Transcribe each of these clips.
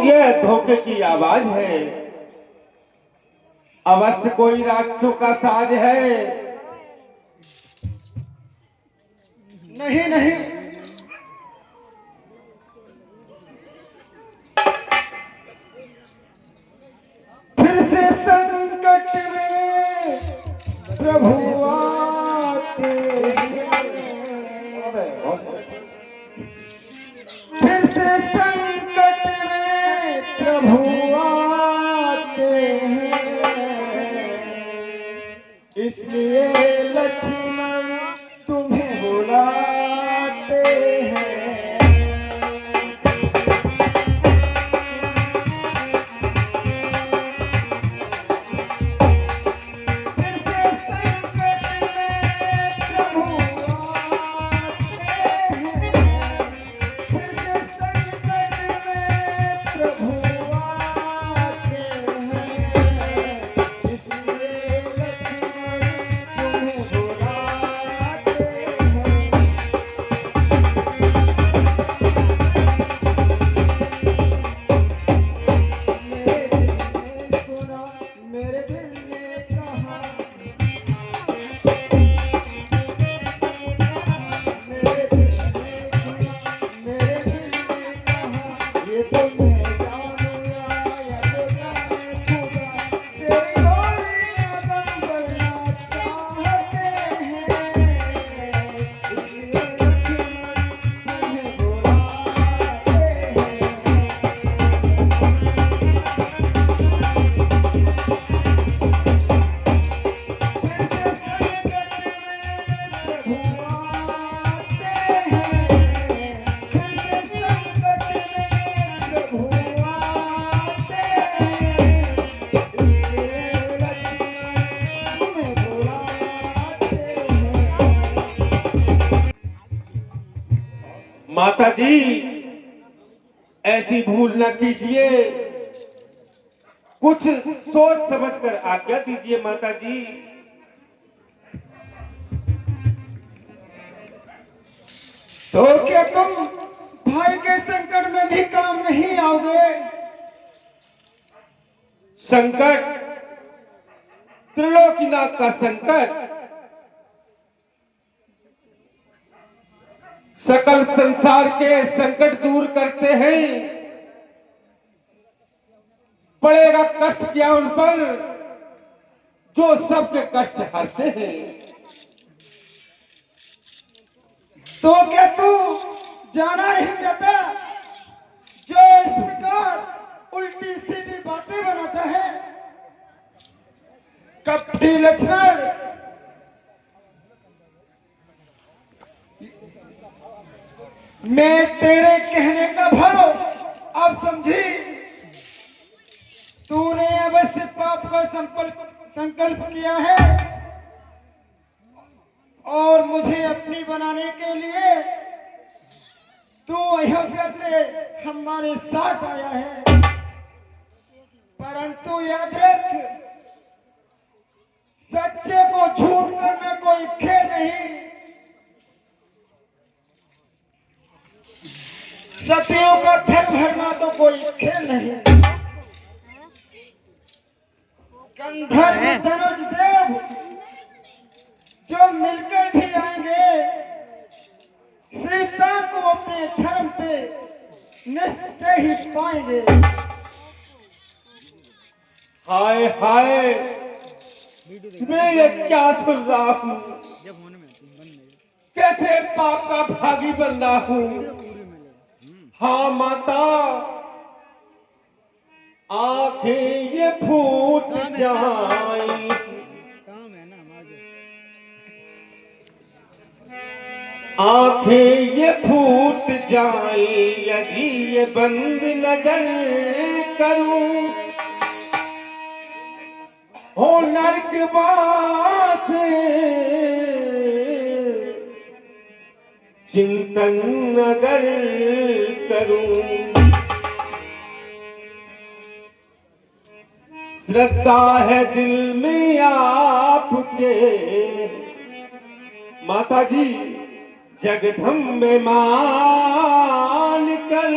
यह धोखे की आवाज है। अवश्य कोई राक्षसों का साज है। नहीं नहीं, फिर से संकट में प्रभु आते फिर से संकट में प्रभु आते हैं, इसलिए लक्ष्मण तुम्हें बुलाते हैं। माता जी, ऐसी भूल न कीजिए। कुछ सोच समझकर आज्ञा दीजिए माता जी। तो क्या तुम भाई के संकट में भी काम नहीं आओगे? संकट, त्रिलोकीनाथ का संकट सकल संसार के संकट दूर करते हैं। पड़ेगा कष्ट क्या उन पर जो सबके कष्ट हरते हैं। तो क्या तू जाना नहीं चाहता जो इस प्रकार उल्टी सीधी बातें बनाता है? कपटी लक्ष्मण, मैं तेरे कहने का भाव अब समझी। तूने अवश्य पाप का संकल्प किया है और मुझे अपनी बनाने के लिए तू अयोध्या से हमारे साथ आया है। परंतु याद रख, सच्चे को झूठ करना कोई खेल नहीं। सतियों का धर्म भरना तो कोई खेल नहीं। गंधर्व धनुष देव जो मिलकर भी आएंगे, सीता को अपने धर्म पे निश्चय ही पाएंगे। हाय हाय, मैं ये क्या सुन रहा हूँ? कैसे पाप का भागी बन रहा हूँ? हाँ माता, आंखें ये फूट जाएं, आंखें ये फूट जाएं यदि ये बंद नजर करूं। हो नर्क बात चिंतन अगर करूं। श्रद्धा है दिल में आपके माता जी, जगदम्बे मान कर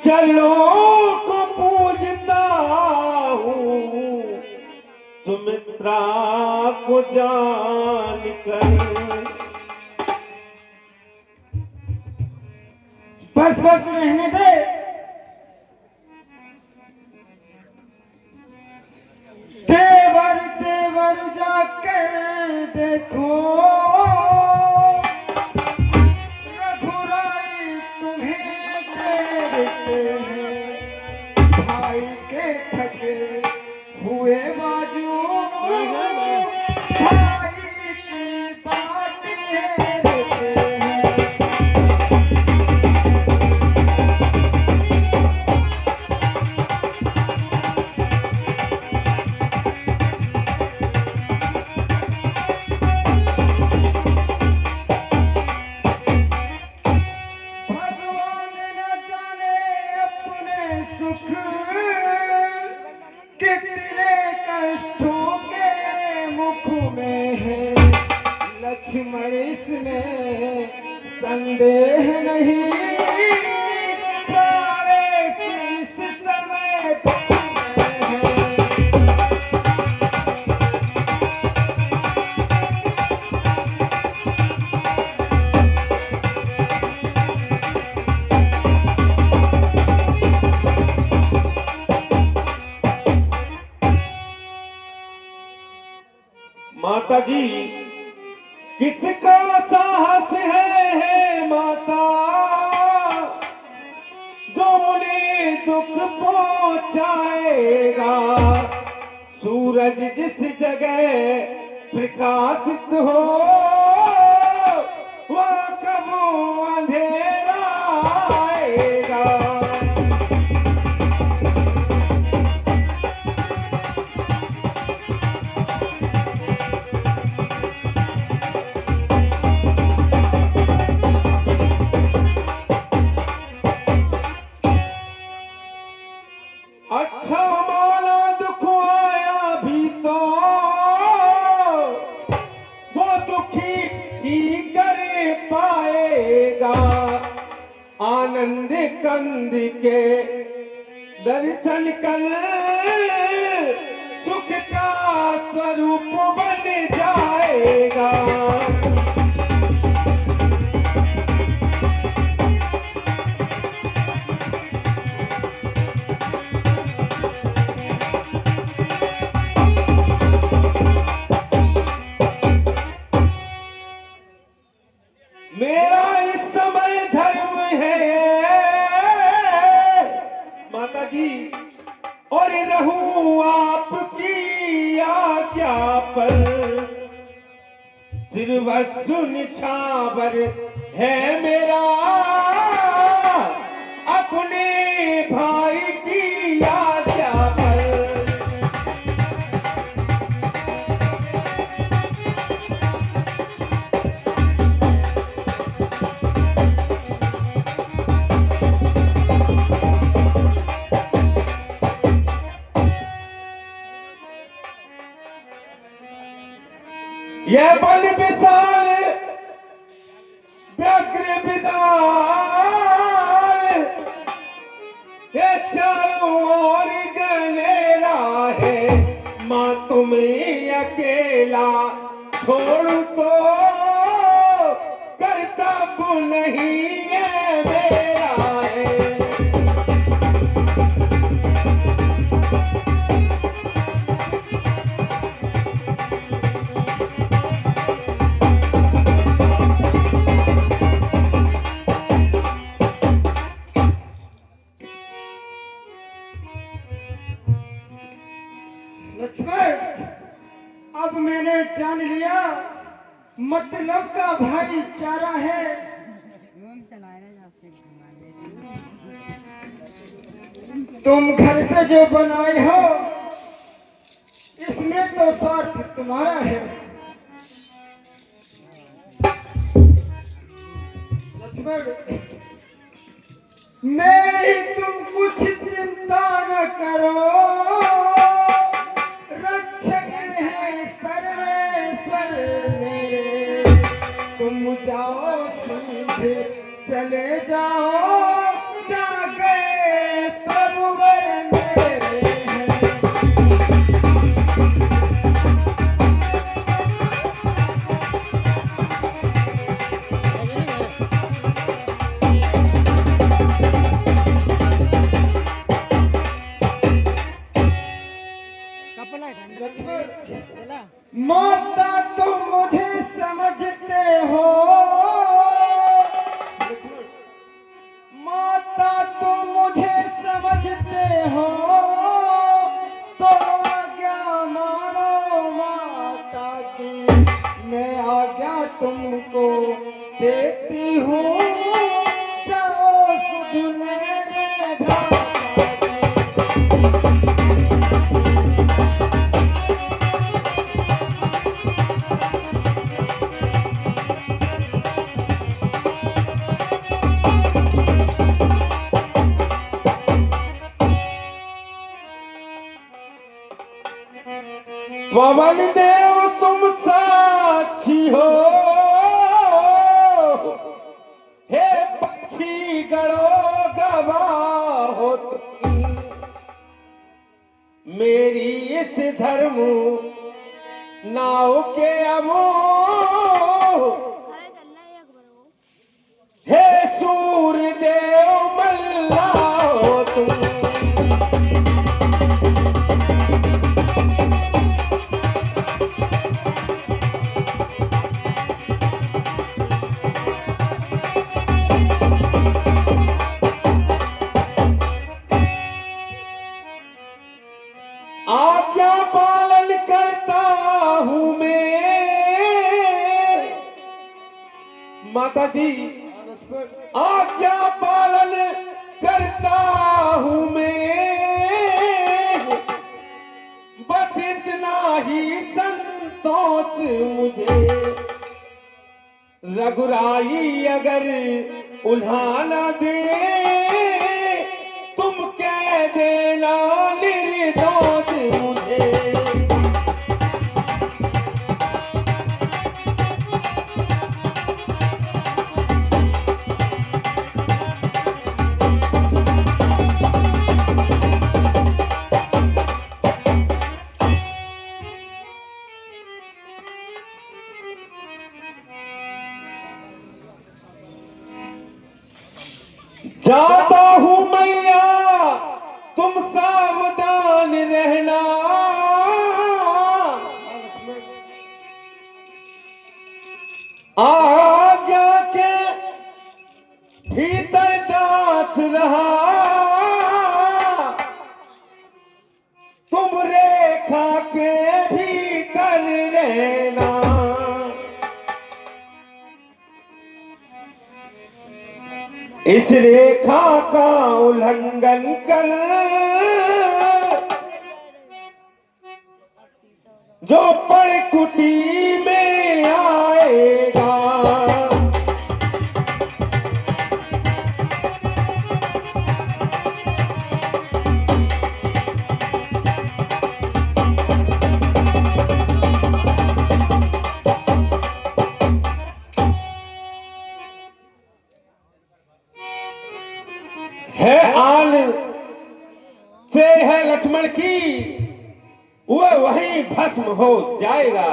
चरणों को पूजता हूँ सुमित्रा को जान कर। बस बस रहने दे। देवर देवर जाकर देखो रघुराई तुम्हें टेरते हैं। भाई के थके हुए बाजू भाई की बात घेरते हैं। भगवान न जाने अपने सुख कितने कष्टों के मुख में है। लक्ष्मण इसमें संदेह नहीं, प्राणेश इस समय दुख में है। माता जी किसका साहस है माता, जो उन्हें दुख पहुंचाएगा। सूरज जिस जगह प्रकाशित हो वहाँ कब अंधेरा आएगा। अच्छा माना दुख आया भी तो वो दुखी ही कर पाएगा। आनंद कंद के दर्शन कर सुख का स्वरूप बन जाएगा। मेरा इस समय धर्म है माता जी, और रहूं आपकी आज्ञा पर। सिरवसु निछावर है मेरा अपने भाई की आज्ञा पर। यह वन विशाल व्यग्र विदाल, ये चारों ओर गनेरा है। माँ तुम्हें अकेला छोड़ू तो कर्तव्य नहीं है मेरा है। लक्ष्मण, अब मैंने जान लिया मतलब का भाईचारा है। तुम घर से जो बनाए हो इसमें तो स्वार्थ तुम्हारा है। लक्ष्मण, मेरी तुम कुछ चिंता न करो, रक्षक है सर्वेश्वर मेरे। तुम जाओ सीधे चले जाओ, जा गए सुनहरे धागा पवन देव तुम साक्षी हो, हे पक्षी गणों गवाह हो तुम, मेरी इस धर्म नाव के अमोह, हे सूर्य देव मल्ला हो तुम। आज्ञा पालन करता हूं मैं, माता जी आज्ञा पालन करता हूं मैं, बस इतना ही संतोष मुझे, रघुराई अगर उल्हा न दे तुम कह देना निर्दोष मुझे। जाता हूं मैया तुम सावधान रहना, आज्ञा के भीतर दांत रहा, तुम रेखा के भीतर रहना, इस रेखा का उल्लंघन कर जो पड़कुटी में आएगा, है आन से है लक्ष्मण की, वह वहीं भस्म हो जाएगा।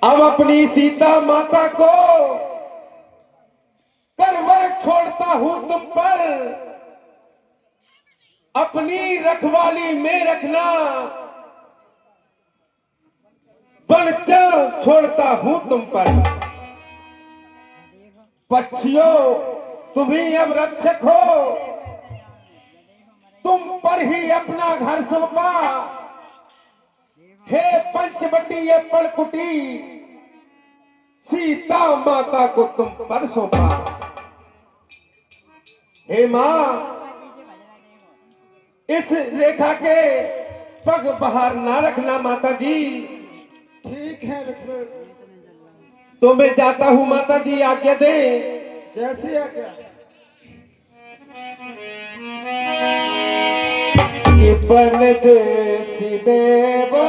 अब अपनी सीता माता को करवर छोड़ता हूं तुम पर, अपनी रखवाली में रखना, बनचल छोड़ता हूं तुम पर। पक्षियों तुम ही अब रक्षक हो, तुम पर ही अपना घर सौंपा, हे पंचवटी पड़कुटी, सीता माता को तुम पर सौंपा। हे मां इस रेखा के पग बाहर ना रखना माता जी। ठीक है लक्ष्मण, तो मैं जाता हूं माता जी, आज्ञा दें। जैसी आज्ञा। बन देसी देवा